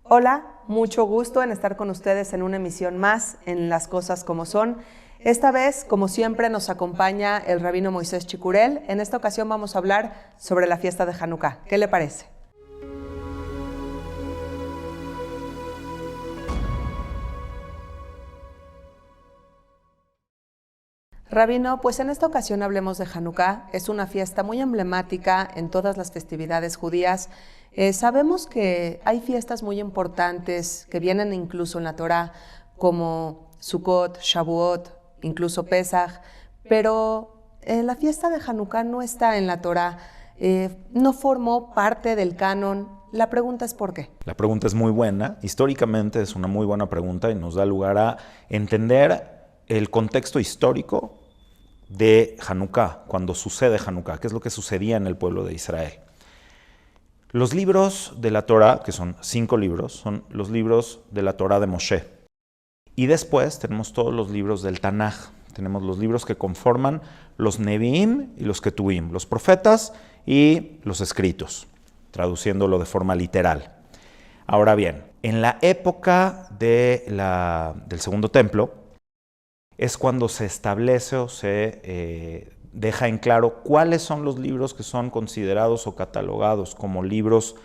Hola, mucho gusto en estar con ustedes en una emisión más en Las Cosas Como Son. Esta vez, como siempre, nos acompaña el rabino Moisés Chicurel. En esta ocasión vamos a hablar sobre la fiesta de Hanukkah. ¿Qué le parece? Rabino, pues en esta ocasión hablemos de Hanukkah. Es una fiesta muy emblemática en todas las festividades judías. Sabemos que hay fiestas muy importantes que vienen incluso en la Torá, como Sukkot, Shavuot, incluso Pesaj, pero la fiesta de Hanukkah no está en la Torá, no formó parte del canon. La pregunta es ¿por qué? La pregunta es muy buena. Históricamente es una muy buena pregunta y nos da lugar a entender el contexto histórico de Hanukkah, cuando sucede Hanukkah, qué es lo que sucedía en el pueblo de Israel. Los libros de la Torá, que son 5 libros, son los libros de la Torá de Moshe. Y después tenemos todos los libros del Tanaj. Tenemos los libros que conforman los Nevi'im y los Ketuvim, los profetas y los escritos, traduciéndolo de forma literal. Ahora bien, en la época del Segundo Templo, es cuando se establece o se deja en claro cuáles son los libros que son considerados o catalogados como libros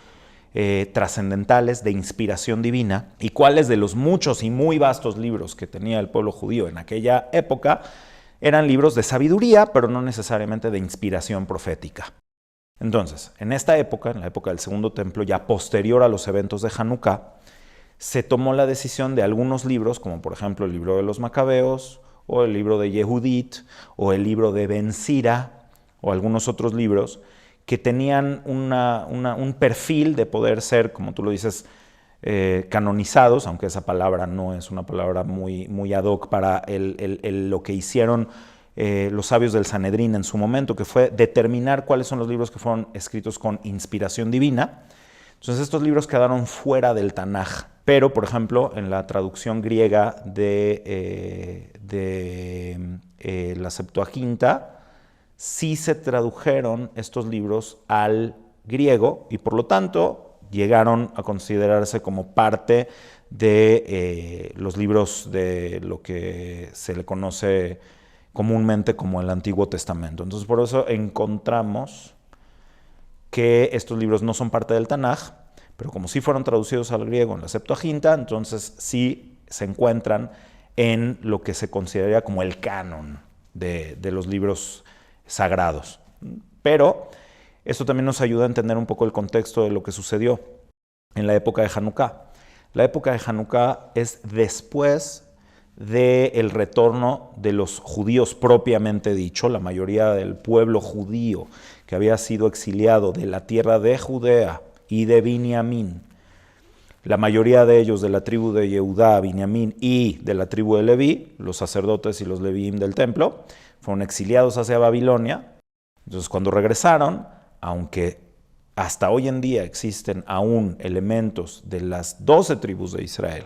trascendentales de inspiración divina y cuáles de los muchos y muy vastos libros que tenía el pueblo judío en aquella época eran libros de sabiduría, pero no necesariamente de inspiración profética. Entonces, en esta época, en la época del Segundo Templo, ya posterior a los eventos de Hanukkah, se tomó la decisión de algunos libros, como por ejemplo el libro de los Macabeos, o el libro de Yehudit, o el libro de Ben Sira, o algunos otros libros, que tenían un perfil de poder ser, como tú lo dices, canonizados, aunque esa palabra no es una palabra muy ad hoc para lo que hicieron los sabios del Sanedrín en su momento, que fue determinar cuáles son los libros que fueron escritos con inspiración divina. Entonces estos libros quedaron fuera del Tanaj, pero por ejemplo en la traducción griega de la Septuaginta sí se tradujeron estos libros al griego y por lo tanto llegaron a considerarse como parte de los libros de lo que se le conoce comúnmente como el Antiguo Testamento. Entonces por eso encontramos que estos libros no son parte del Tanaj, pero como sí fueron traducidos al griego en la Septuaginta, entonces sí se encuentran en lo que se consideraría como el canon de los libros sagrados. Pero esto también nos ayuda a entender un poco el contexto de lo que sucedió en la época de Hanukkah. La época de Hanukkah es después del retorno de los judíos propiamente dicho, la mayoría del pueblo judío que había sido exiliado de la tierra de Judea y de Binyamin, la mayoría de ellos de la tribu de Yehudá, Binyamin y de la tribu de Leví, los sacerdotes y los leviim del templo, fueron exiliados hacia Babilonia. Entonces cuando regresaron, aunque hasta hoy en día existen aún elementos de las 12 tribus de Israel,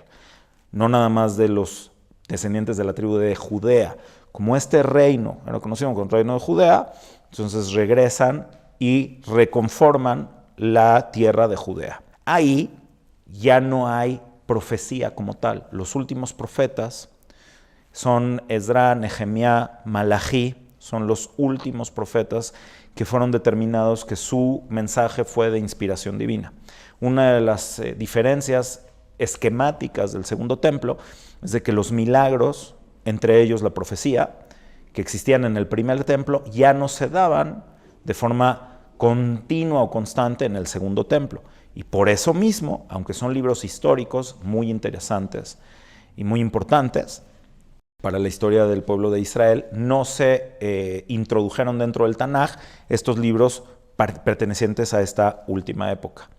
no nada más de los descendientes de la tribu de Judea, como este reino era conocido como el reino de Judea, entonces regresan y reconforman la tierra de Judea. Ahí ya no hay profecía como tal. Los últimos profetas son Esdra, Nehemías, Malají, son los últimos profetas que fueron determinados que su mensaje fue de inspiración divina. Una de las diferencias esquemáticas del Segundo Templo es de que los milagros, entre ellos la profecía, que existían en el primer templo, ya no se daban de forma continua o constante en el Segundo Templo. Y por eso mismo, aunque son libros históricos muy interesantes y muy importantes para la historia del pueblo de Israel, no se introdujeron dentro del Tanaj estos libros pertenecientes a esta última época.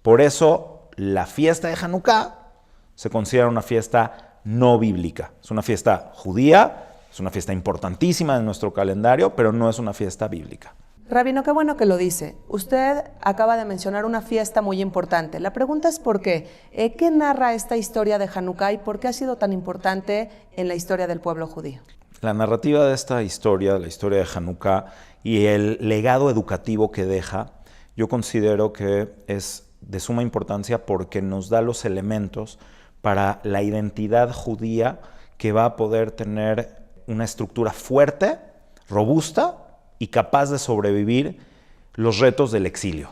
Por eso la fiesta de Hanukkah se considera una fiesta no bíblica. Es una fiesta judía, es una fiesta importantísima en nuestro calendario, pero no es una fiesta bíblica. Rabino, qué bueno que lo dice. Usted acaba de mencionar una fiesta muy importante. La pregunta es ¿por qué? ¿Qué narra esta historia de Hanukkah y por qué ha sido tan importante en la historia del pueblo judío? La narrativa de esta historia, la historia de Hanukkah y el legado educativo que deja, yo considero que es de suma importancia porque nos da los elementos para la identidad judía que va a poder tener una estructura fuerte, robusta y capaz de sobrevivir los retos del exilio,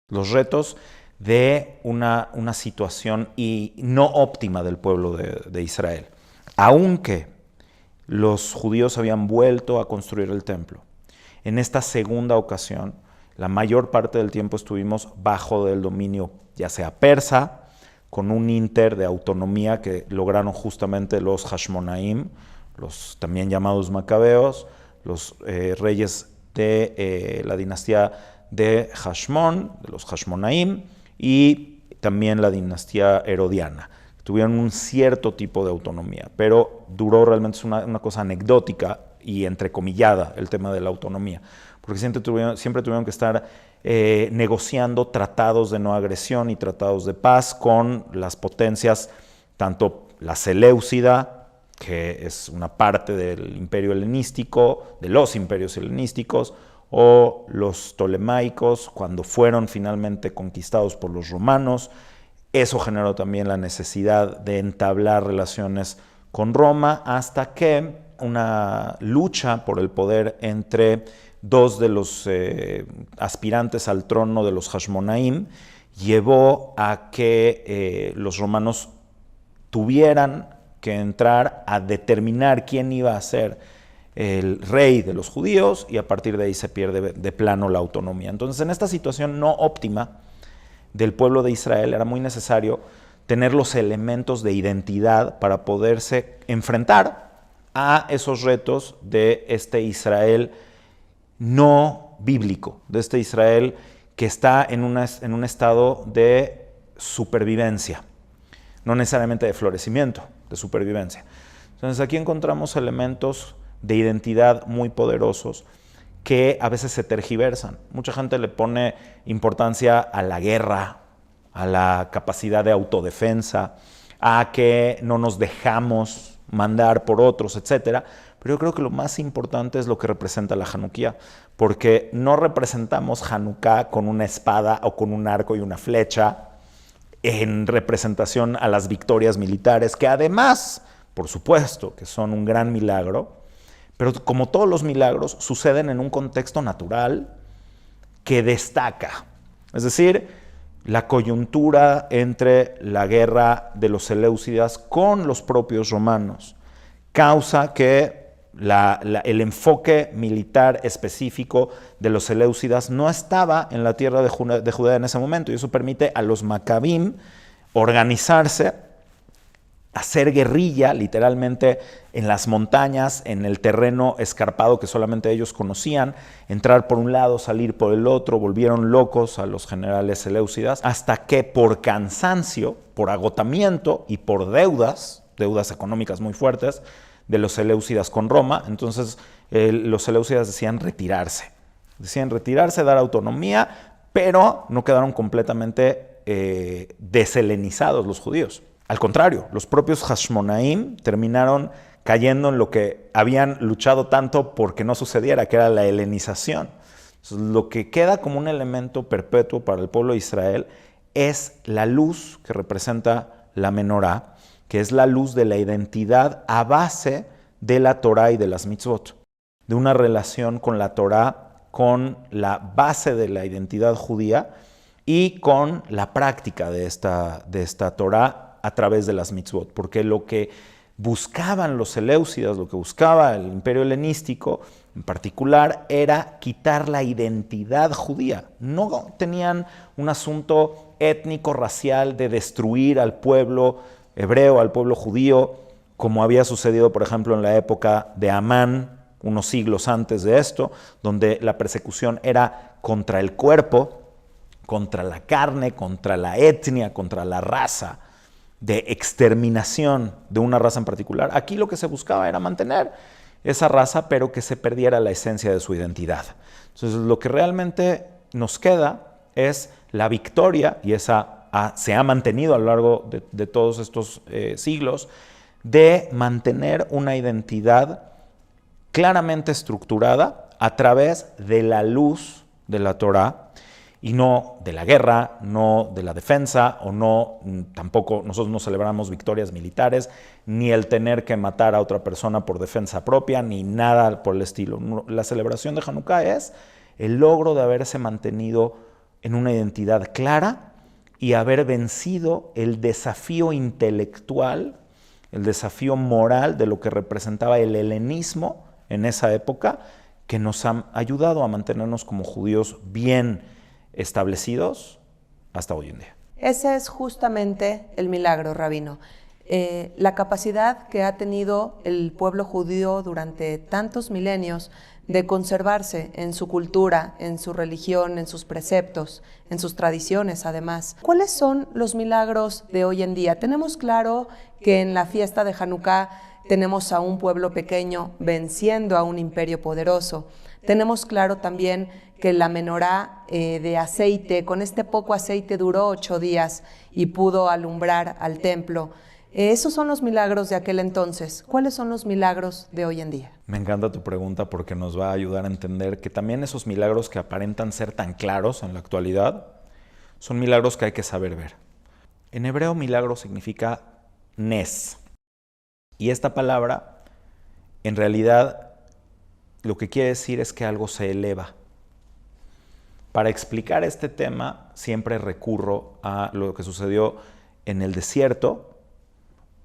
los retos de una situación no óptima del pueblo de Israel. Aunque los judíos habían vuelto a construir el templo, en esta segunda ocasión, la mayor parte del tiempo estuvimos bajo del dominio, ya sea persa, con un inter de autonomía que lograron justamente los Hashmonaim, los también llamados macabeos, los reyes de la dinastía de Hashmón, de los Hashmonaim, y también la dinastía herodiana. Tuvieron un cierto tipo de autonomía, pero duró realmente, es una cosa anecdótica y entrecomillada el tema de la autonomía, porque siempre tuvieron que estar negociando tratados de no agresión y tratados de paz con las potencias, tanto la Seleucida, que es una parte del imperio helenístico, de los imperios helenísticos, o los ptolemaicos, cuando fueron finalmente conquistados por los romanos. Eso generó también la necesidad de entablar relaciones con Roma, hasta que una lucha por el poder entre dos de los aspirantes al trono de los Hashmonaim llevó a que los romanos tuvieran que entrar a determinar quién iba a ser el rey de los judíos, y a partir de ahí se pierde de plano la autonomía. Entonces, en esta situación no óptima del pueblo de Israel, era muy necesario tener los elementos de identidad para poderse enfrentar a esos retos de este Israel no bíblico, de este Israel que está en un estado de supervivencia, no necesariamente de florecimiento, de supervivencia. Entonces aquí encontramos elementos de identidad muy poderosos que a veces se tergiversan. Mucha gente le pone importancia a la guerra, a la capacidad de autodefensa, a que no nos dejamos mandar por otros, etcétera. Pero yo creo que lo más importante es lo que representa la Hanukkah, porque no representamos Hanukkah con una espada o con un arco y una flecha en representación a las victorias militares, que además, por supuesto, que son un gran milagro, pero como todos los milagros, suceden en un contexto natural que destaca. Es decir, la coyuntura entre la guerra de los seleucidas con los propios romanos causa que el enfoque militar específico de los seleucidas no estaba en la tierra de Judea en ese momento, y eso permite a los Maccabim organizarse, hacer guerrilla literalmente en las montañas, en el terreno escarpado que solamente ellos conocían, entrar por un lado, salir por el otro. Volvieron locos a los generales seleucidas, hasta que por cansancio, por agotamiento y por deudas económicas muy fuertes de los seleucidas con Roma, entonces los seleucidas decían retirarse, dar autonomía, pero no quedaron completamente deshelenizados los judíos. Al contrario, los propios Hashmonaim terminaron cayendo en lo que habían luchado tanto porque no sucediera, que era la helenización. Entonces, lo que queda como un elemento perpetuo para el pueblo de Israel es la luz que representa la menorá, que es la luz de la identidad a base de la Torá y de las mitzvot, de una relación con la Torá, con la base de la identidad judía y con la práctica de esta Torá a través de las mitzvot, porque lo que buscaban los seleucidas, lo que buscaba el imperio helenístico en particular, era quitar la identidad judía. No tenían un asunto étnico, racial, de destruir al pueblo hebreo, al pueblo judío, como había sucedido, por ejemplo, en la época de Amán, unos siglos antes de esto, donde la persecución era contra el cuerpo, contra la carne, contra la etnia, contra la raza, de exterminación de una raza en particular. Aquí lo que se buscaba era mantener esa raza, pero que se perdiera la esencia de su identidad. Entonces, lo que realmente nos queda es la victoria, y esa se ha mantenido a lo largo de todos estos siglos, de mantener una identidad claramente estructurada a través de la luz de la Torá y no de la guerra, no de la defensa, o no, tampoco nosotros no celebramos victorias militares, ni el tener que matar a otra persona por defensa propia, ni nada por el estilo. La celebración de Hanukkah es el logro de haberse mantenido en una identidad clara y haber vencido el desafío intelectual, el desafío moral de lo que representaba el helenismo en esa época, que nos ha ayudado a mantenernos como judíos bien establecidos hasta hoy en día. Ese es justamente el milagro, Rabino. La capacidad que ha tenido el pueblo judío durante tantos milenios de conservarse en su cultura, en su religión, en sus preceptos, en sus tradiciones además. ¿Cuáles son los milagros de hoy en día? Tenemos claro que en la fiesta de Hanukkah tenemos a un pueblo pequeño venciendo a un imperio poderoso. Tenemos claro también que la menorá de aceite, con este poco aceite duró 8 días y pudo alumbrar al templo. Esos son los milagros de aquel entonces. ¿Cuáles son los milagros de hoy en día? Me encanta tu pregunta porque nos va a ayudar a entender que también esos milagros que aparentan ser tan claros en la actualidad son milagros que hay que saber ver. En hebreo, milagro significa nes. Y esta palabra, en realidad, lo que quiere decir es que algo se eleva. Para explicar este tema, siempre recurro a lo que sucedió en el desierto,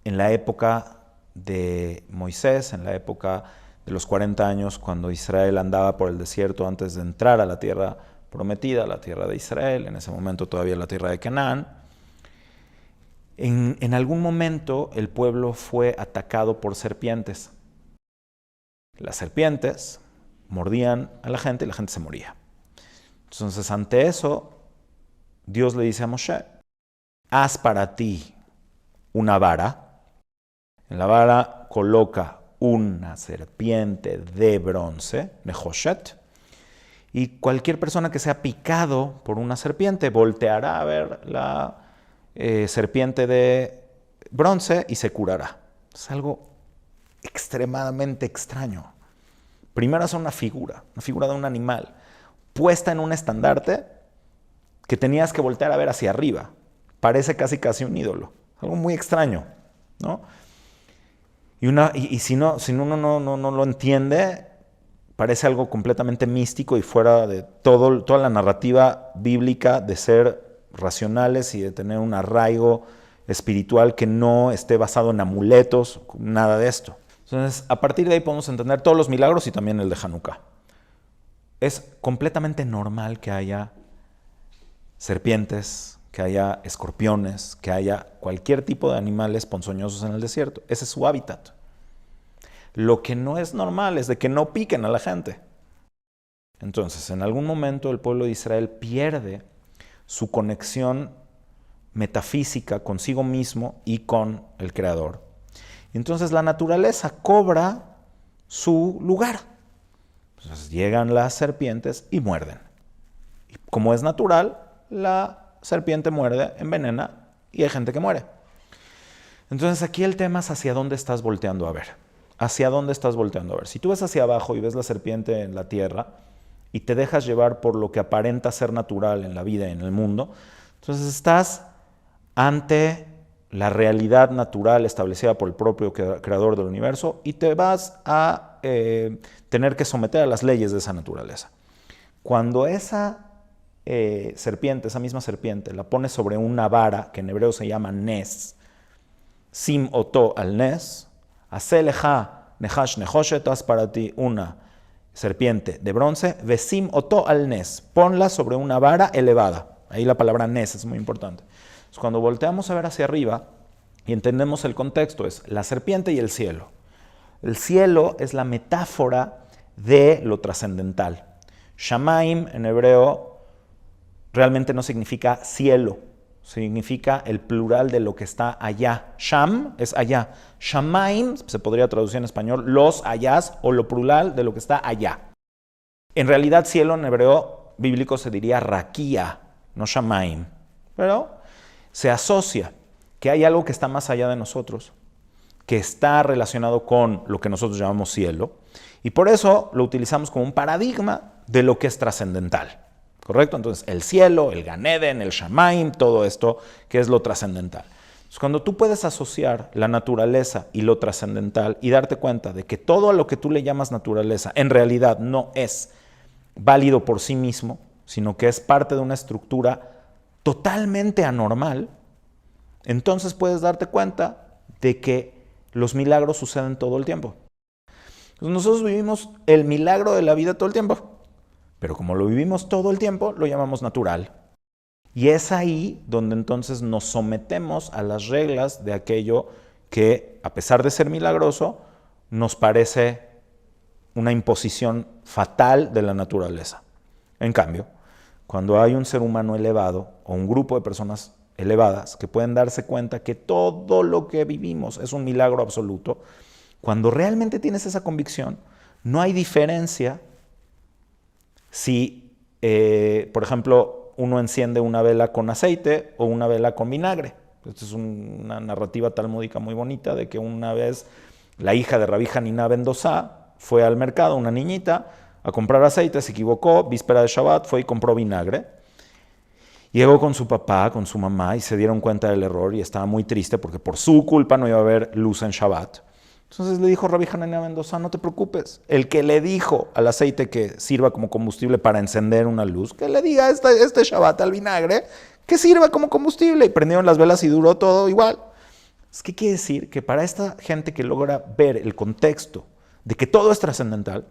en la época de Moisés, en la época de los 40 años, cuando Israel andaba por el desierto antes de entrar a la tierra prometida, la tierra de Israel, en ese momento todavía la tierra de Canaán. En algún momento el pueblo fue atacado por serpientes. Las serpientes mordían a la gente y la gente se moría. Entonces, ante eso, Dios le dice a Moshe, haz para ti una vara. En la vara coloca una serpiente de bronce, Nehoshet, y cualquier persona que sea picado por una serpiente volteará a ver la serpiente de bronce y se curará. Es algo extremadamente extraño. Primero es una figura de un animal, puesta en un estandarte que tenías que voltear a ver hacia arriba. Parece casi un ídolo. Algo muy extraño, ¿no? Y si uno no lo entiende, parece algo completamente místico y fuera de toda la narrativa bíblica de ser racionales y de tener un arraigo espiritual que no esté basado en amuletos, nada de esto. Entonces, a partir de ahí podemos entender todos los milagros y también el de Hanukkah. Es completamente normal que haya serpientes, que haya escorpiones, que haya cualquier tipo de animales ponzoñosos en el desierto. Ese es su hábitat. Lo que no es normal es de que no piquen a la gente. Entonces, en algún momento el pueblo de Israel pierde su conexión metafísica consigo mismo y con el Creador. Entonces la naturaleza cobra su lugar. Entonces llegan las serpientes y muerden. Y como es natural, la serpiente muerde, envenena y hay gente que muere. Entonces aquí el tema es hacia dónde estás volteando a ver. ¿Hacia dónde estás volteando a ver? Si tú ves hacia abajo y ves la serpiente en la tierra y te dejas llevar por lo que aparenta ser natural en la vida y en el mundo, entonces estás ante la realidad natural establecida por el propio creador del universo y te vas a tener que someter a las leyes de esa naturaleza. Cuando esa serpiente, esa misma serpiente, la pones sobre una vara que en hebreo se llama nes, sim oto al nes, aseleja nehash nehoshet, haz para ti una serpiente de bronce, vesim oto al nes, ponla sobre una vara elevada. Ahí la palabra nes es muy importante. Entonces, cuando volteamos a ver hacia arriba y entendemos el contexto, es la serpiente y el cielo. El cielo es la metáfora de lo trascendental. Shamaim en hebreo realmente no significa cielo, significa el plural de lo que está allá. Sham es allá. Shamaim se podría traducir en español los allás o lo plural de lo que está allá. En realidad cielo en hebreo bíblico se diría raquía, no shamaim. Pero se asocia que hay algo que está más allá de nosotros, que está relacionado con lo que nosotros llamamos cielo, y por eso lo utilizamos como un paradigma de lo que es trascendental. ¿correcto? Entonces, el cielo, el Gan Eden, el Shamaim, todo esto que es lo trascendental. Entonces, cuando tú puedes asociar la naturaleza y lo trascendental y darte cuenta de que todo a lo que tú le llamas naturaleza en realidad no es válido por sí mismo, sino que es parte de una estructura totalmente anormal, entonces puedes darte cuenta de que los milagros suceden todo el tiempo. Entonces, nosotros vivimos el milagro de la vida todo el tiempo, pero como lo vivimos todo el tiempo, lo llamamos natural. Y es ahí donde entonces nos sometemos a las reglas de aquello que, a pesar de ser milagroso, nos parece una imposición fatal de la naturaleza. En cambio, cuando hay un ser humano elevado o un grupo de personas elevadas que pueden darse cuenta que todo lo que vivimos es un milagro absoluto, cuando realmente tienes esa convicción, no hay diferencia si, por ejemplo, uno enciende una vela con aceite o una vela con vinagre. Esta es una narrativa talmúdica muy bonita de que una vez la hija de Rabí Hanina ben Dosa fue al mercado, una niñita, a comprar aceite, se equivocó, víspera de Shabbat, fue y compró vinagre. Llegó con su papá, con su mamá, y se dieron cuenta del error y estaba muy triste porque por su culpa no iba a haber luz en Shabbat. Entonces le dijo Rabí Hanina ben Dosa, no te preocupes, el que le dijo al aceite que sirva como combustible para encender una luz, que le diga este Shabbat al vinagre, que sirva como combustible. Y prendieron las velas y duró todo igual. ¿Qué quiere decir? Que para esta gente que logra ver el contexto de que todo es trascendental,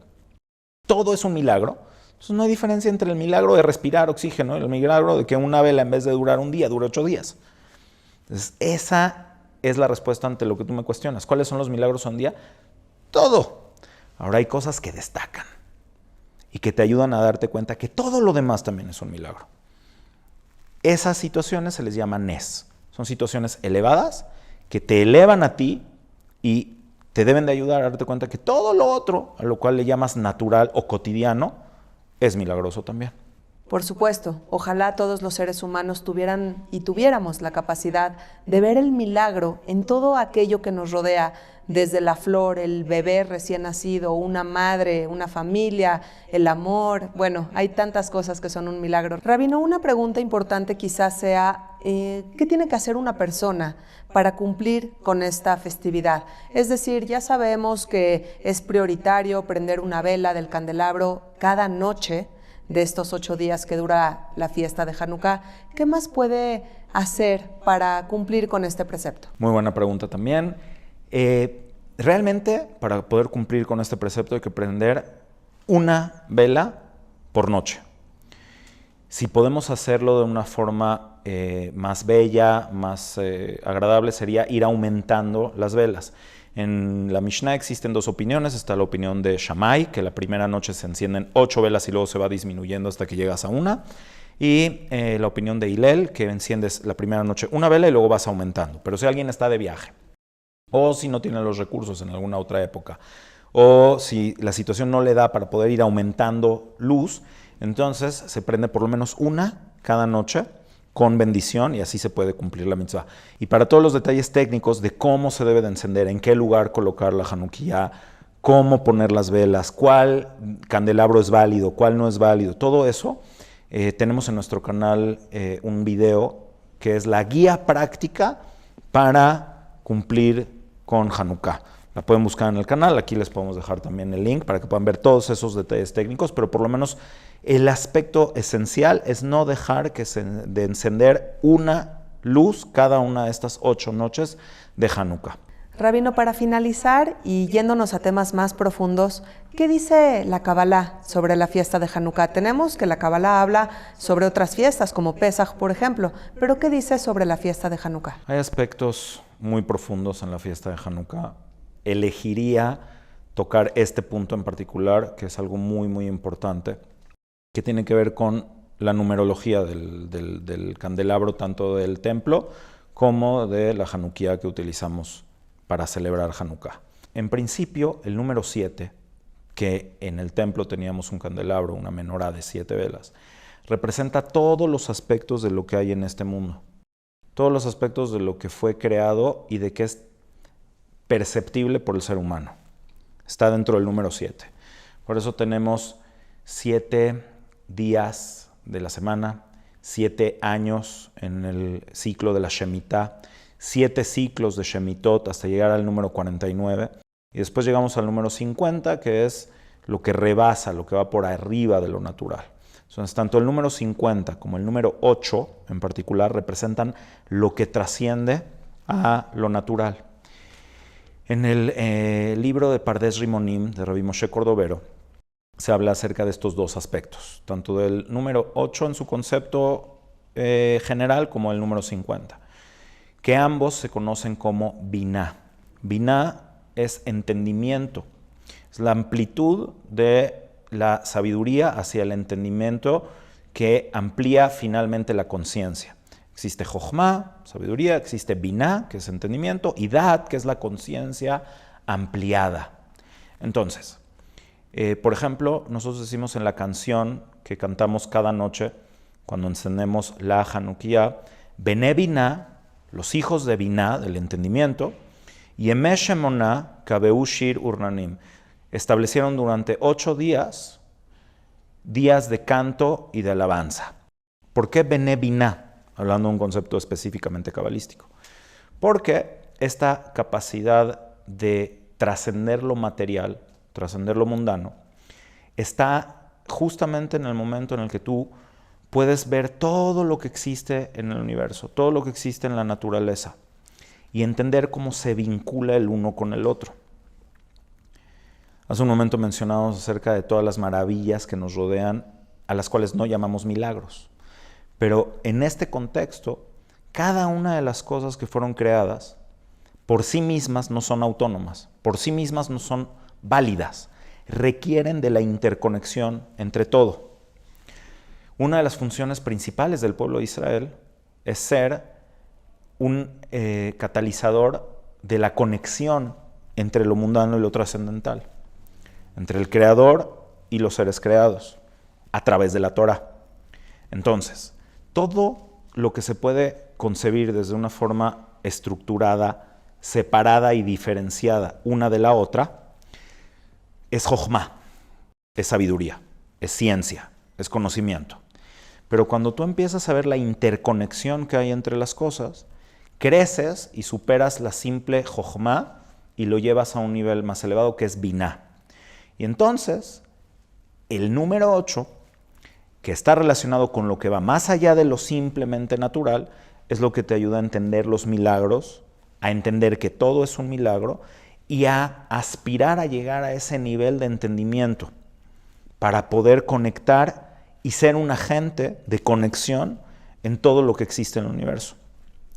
todo es un milagro, entonces no hay diferencia entre el milagro de respirar oxígeno y el milagro de que una vela en vez de durar un día, dura 8 días. Entonces esa es la respuesta ante lo que tú me cuestionas. ¿Cuáles son los milagros un día? Todo. Ahora hay cosas que destacan y que te ayudan a darte cuenta que todo lo demás también es un milagro. Esas situaciones se les llama Nes. Son situaciones elevadas que te elevan a ti y te deben de ayudar a darte cuenta que todo lo otro, a lo cual le llamas natural o cotidiano, es milagroso también. Por supuesto, ojalá todos los seres humanos tuvieran y tuviéramos la capacidad de ver el milagro en todo aquello que nos rodea, desde la flor, el bebé recién nacido, una madre, una familia, el amor. Bueno, hay tantas cosas que son un milagro. Rabino, una pregunta importante quizás sea, ¿qué tiene que hacer una persona para cumplir con esta festividad? Es decir, ya sabemos que es prioritario prender una vela del candelabro cada noche de estos 8 días que dura la fiesta de Hanukkah. ¿Qué más puede hacer para cumplir con este precepto? Muy buena pregunta también. Realmente, para poder cumplir con este precepto hay que prender una vela por noche. Si podemos hacerlo de una forma más bella, más agradable, sería ir aumentando las velas. En la Mishnah existen 2 opiniones. Está la opinión de Shammai, que la primera noche se encienden 8 velas y luego se va disminuyendo hasta que llegas a una. Y la opinión de Hillel, que enciendes la primera noche una vela y luego vas aumentando. Pero si alguien está de viaje, o si no tiene los recursos en alguna otra época, o si la situación no le da para poder ir aumentando luz, entonces se prende por lo menos una cada noche con bendición y así se puede cumplir la mitzvah. Y para todos los detalles técnicos de cómo se debe de encender, en qué lugar colocar la Hanukkah, cómo poner las velas, cuál candelabro es válido, cuál no es válido, todo eso, tenemos en nuestro canal un video que es la guía práctica para cumplir con Hanukkah. La pueden buscar en el canal, aquí les podemos dejar también el link para que puedan ver todos esos detalles técnicos, pero por lo menos el aspecto esencial es no dejar de encender una luz cada una de estas 8 noches de Hanukkah. Rabino, para finalizar y yéndonos a temas más profundos, ¿qué dice la Kabbalah sobre la fiesta de Hanukkah? Tenemos que la Kabbalah habla sobre otras fiestas, como Pesaj, por ejemplo, pero ¿qué dice sobre la fiesta de Hanukkah? Hay aspectos muy profundos en la fiesta de Hanukkah. Elegiría tocar este punto en particular, que es algo muy, muy importante, que tiene que ver con la numerología del candelabro, tanto del templo como de la Hanukkah que utilizamos para celebrar Hanukkah. En principio, el número 7, que en el templo teníamos un candelabro, una menorá de 7 velas, representa todos los aspectos de lo que hay en este mundo, todos los aspectos de lo que fue creado y de que es perceptible por el ser humano. Está dentro del número 7. Por eso tenemos 7 días de la semana, 7 años en el ciclo de la Shemitah, 7 ciclos de Shemitot hasta llegar al número 49. Y después llegamos al número 50, que es lo que rebasa, lo que va por arriba de lo natural. Entonces, tanto el número 50 como el número 8 en particular representan lo que trasciende a lo natural. En el libro de Pardes Rimonim de Rabbi Moshe Cordovero se habla acerca de estos dos aspectos, tanto del número 8 en su concepto general como el número 50, que ambos se conocen como Binah. Binah es entendimiento, es la amplitud de la sabiduría hacia el entendimiento que amplía finalmente la conciencia. Existe Jochma, sabiduría, existe Binah, que es entendimiento, y Dat, que es la conciencia ampliada. Entonces, por ejemplo, nosotros decimos en la canción que cantamos cada noche cuando encendemos la Hanukkah, Bene Binah, los hijos de Binah, del entendimiento, y Emesh Emunah, Kabeu Shir Urnanim, establecieron durante 8 días de canto y de alabanza. ¿Por qué Bene Binah? Hablando de un concepto específicamente cabalístico. Porque esta capacidad de trascender lo material, trascender lo mundano, está justamente en el momento en el que tú puedes ver todo lo que existe en el universo, todo lo que existe en la naturaleza, y entender cómo se vincula el uno con el otro. Hace un momento mencionamos acerca de todas las maravillas que nos rodean, a las cuales no llamamos milagros. Pero en este contexto, cada una de las cosas que fueron creadas por sí mismas no son autónomas, por sí mismas no son válidas, requieren de la interconexión entre todo. Una de las funciones principales del pueblo de Israel es ser un catalizador de la conexión entre lo mundano y lo trascendental, entre el creador y los seres creados, a través de la Torah. Entonces, todo lo que se puede concebir desde una forma estructurada, separada y diferenciada una de la otra, es Jochma, es sabiduría, es ciencia, es conocimiento. Pero cuando tú empiezas a ver la interconexión que hay entre las cosas, creces y superas la simple Jochma y lo llevas a un nivel más elevado que es Binah. Y entonces, el número 8, que está relacionado con lo que va más allá de lo simplemente natural, es lo que te ayuda a entender los milagros, a entender que todo es un milagro y a aspirar a llegar a ese nivel de entendimiento para poder conectar y ser un agente de conexión en todo lo que existe en el universo.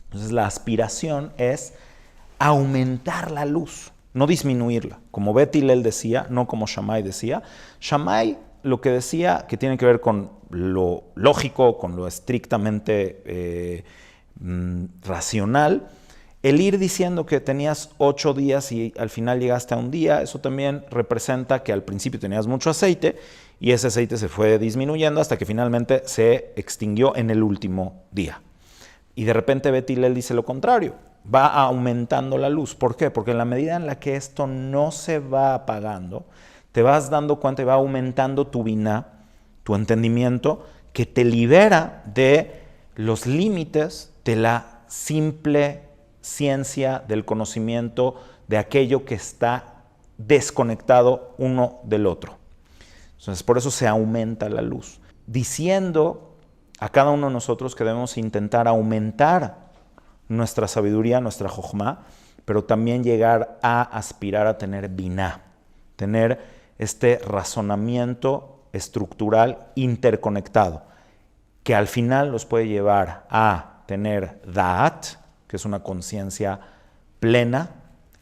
Entonces la aspiración es aumentar la luz, no disminuirla, como Beth Hillel decía, no como Shammai decía. Shammai lo que decía, que tiene que ver con lo lógico, con lo estrictamente racional, el ir diciendo que tenías 8 días y al final llegaste a un día, eso también representa que al principio tenías mucho aceite y ese aceite se fue disminuyendo hasta que finalmente se extinguió en el último día. Y de repente Beth Hillel dice lo contrario, va aumentando la luz. ¿Por qué? Porque en la medida en la que esto no se va apagando, te vas dando cuenta y va aumentando tu Binah, tu entendimiento, que te libera de los límites de la simple ciencia, del conocimiento, de aquello que está desconectado uno del otro. Entonces, por eso se aumenta la luz, diciendo a cada uno de nosotros que debemos intentar aumentar nuestra sabiduría, nuestra Jochma, pero también llegar a aspirar a tener Binah, tener este razonamiento estructural interconectado, que al final nos puede llevar a tener Da'at, que es una conciencia plena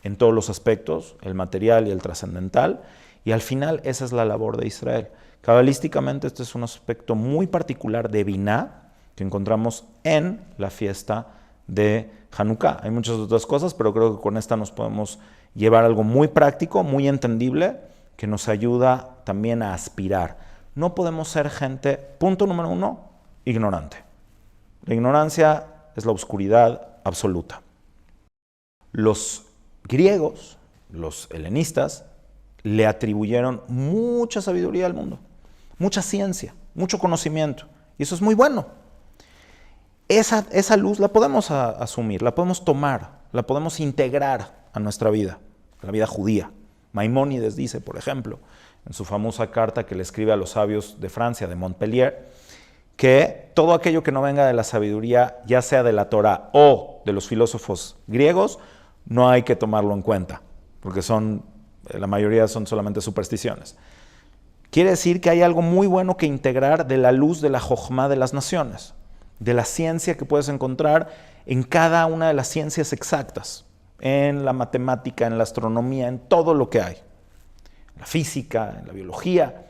en todos los aspectos, el material y el trascendental, y al final esa es la labor de Israel. Cabalísticamente este es un aspecto muy particular de Binah que encontramos en la fiesta de Hanukkah. Hay muchas otras cosas, pero creo que con esta nos podemos llevar algo muy práctico, muy entendible, que nos ayuda también a aspirar. No podemos ser gente, punto número 1, ignorante. La ignorancia es la oscuridad absoluta. Los griegos, los helenistas, le atribuyeron mucha sabiduría al mundo, mucha ciencia, mucho conocimiento. Y eso es muy bueno. Esa luz la podemos asumir, la podemos tomar, la podemos integrar a nuestra vida, a la vida judía. Maimónides dice, por ejemplo, en su famosa carta que le escribe a los sabios de Francia, de Montpellier, que todo aquello que no venga de la sabiduría, ya sea de la Torá o de los filósofos griegos, no hay que tomarlo en cuenta, porque la mayoría son solamente supersticiones. Quiere decir que hay algo muy bueno que integrar de la luz de la Jochma de las naciones, de la ciencia que puedes encontrar en cada una de las ciencias exactas, en la matemática, en la astronomía, en todo lo que hay, en la física, en la biología,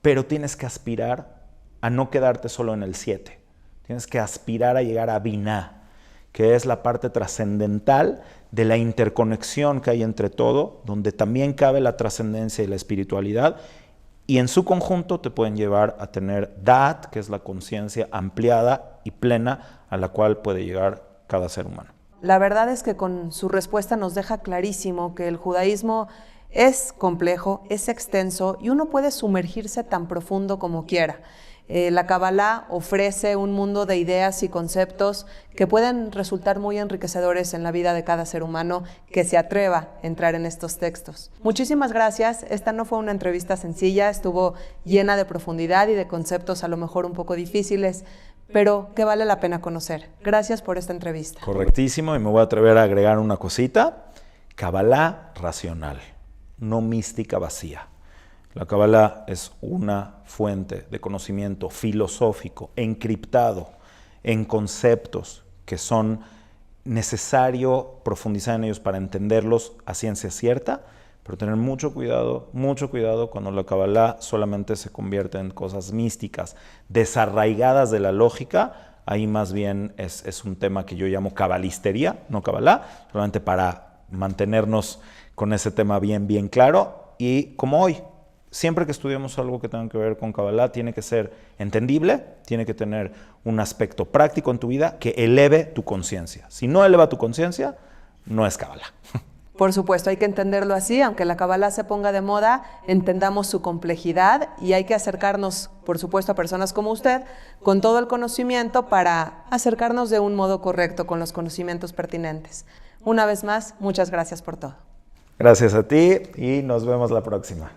pero tienes que aspirar a no quedarte solo en el 7, tienes que aspirar a llegar a Binah, que es la parte trascendental de la interconexión que hay entre todo, donde también cabe la trascendencia y la espiritualidad, y en su conjunto te pueden llevar a tener Da'at, que es la conciencia ampliada y plena a la cual puede llegar cada ser humano. La verdad es que con su respuesta nos deja clarísimo que el judaísmo es complejo, es extenso y uno puede sumergirse tan profundo como quiera. La Kabbalah ofrece un mundo de ideas y conceptos que pueden resultar muy enriquecedores en la vida de cada ser humano que se atreva a entrar en estos textos. Muchísimas gracias. Esta no fue una entrevista sencilla, estuvo llena de profundidad y de conceptos a lo mejor un poco difíciles, pero que vale la pena conocer. Gracias por esta entrevista. Correctísimo, y me voy a atrever a agregar una cosita. Kabbalah racional, no mística vacía. La Kabbalah es una fuente de conocimiento filosófico, encriptado en conceptos que son necesario profundizar en ellos para entenderlos a ciencia cierta, pero tener mucho cuidado cuando la Kabbalah solamente se convierte en cosas místicas, desarraigadas de la lógica. Ahí más bien es un tema que yo llamo cabalistería, no Kabbalah, solamente para mantenernos con ese tema bien claro. Y como hoy, siempre que estudiemos algo que tenga que ver con Kabbalah, tiene que ser entendible, tiene que tener un aspecto práctico en tu vida que eleve tu conciencia. Si no eleva tu conciencia, no es Kabbalah. Por supuesto, hay que entenderlo así, aunque la Kabbalah se ponga de moda, entendamos su complejidad y hay que acercarnos, por supuesto, a personas como usted, con todo el conocimiento para acercarnos de un modo correcto con los conocimientos pertinentes. Una vez más, muchas gracias por todo. Gracias a ti y nos vemos la próxima.